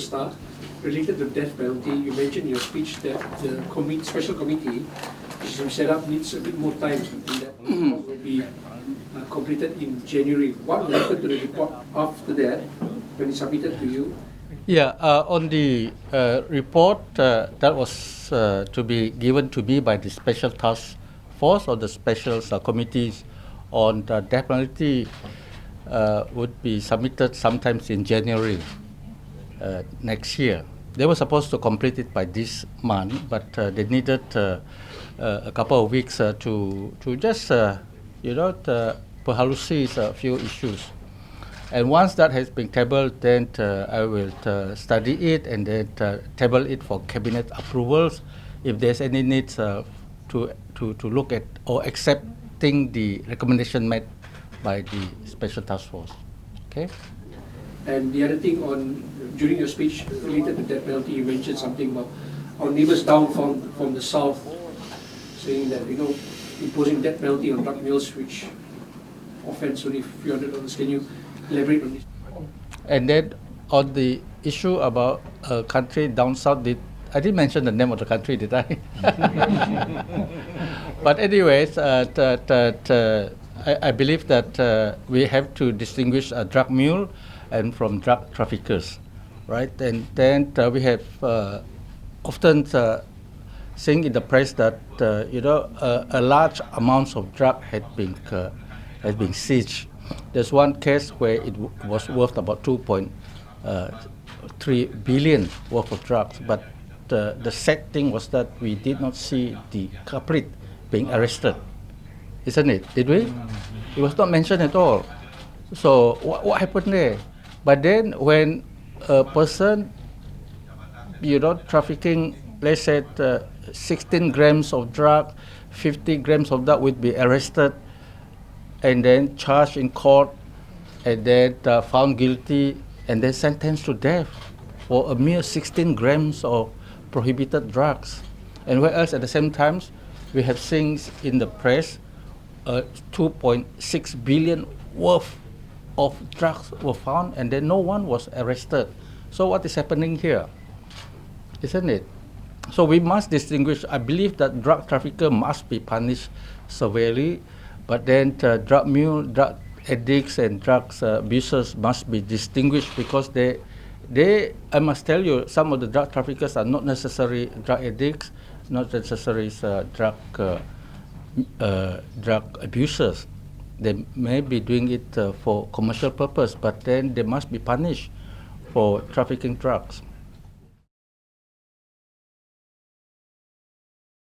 the start, related to death penalty, you mentioned in your speech that the special committee which is set up needs a bit more time, and that report will be completed in January. What will happen to the report after that when it's submitted to you? Yeah, on the report that was to be given to me by the Special Task Force or the Special Committees on the death penalty would be submitted sometimes in January next year. They were supposed to complete it by this month, but they needed a couple of weeks to just perhalusis a few issues. And once that has been tabled, then I will study it and then table it for cabinet approvals. If there's any need to look at or accepting the recommendation made by the Special Task Force. Okay. And the other thing during your speech related to death penalty, you mentioned something about our neighbors down from the south, saying that imposing death penalty on drug mules, which offends only a few $100. Can you elaborate on this? And then on the issue about a country down south, I didn't mention the name of the country, did I? But anyways, I believe that we have to distinguish a drug mule and from drug traffickers, right? And then we have often seen in the press that a large amounts of drug has been seized. There's one case where it was worth about 2.3 billion worth of drugs, but the sad thing was that we did not see the culprit being arrested, isn't it? Did we? It was not mentioned at all. So what happened there? But then when a person, trafficking, let's say 16 grams of drug, 50 grams of that would be arrested and then charged in court and then found guilty and then sentenced to death for a mere 16 grams of prohibited drugs. And whereas at the same time, we have seen in the press 2.6 billion worth of drugs were found and then no one was arrested. So what is happening here? Isn't it? So we must distinguish. I believe that drug trafficker must be punished severely, but then drug mule, drug addicts and drugs abusers must be distinguished because they, I must tell you, some of the drug traffickers are not necessarily drug addicts, not necessarily drug abusers. They may be doing it for commercial purpose, but then they must be punished for trafficking drugs.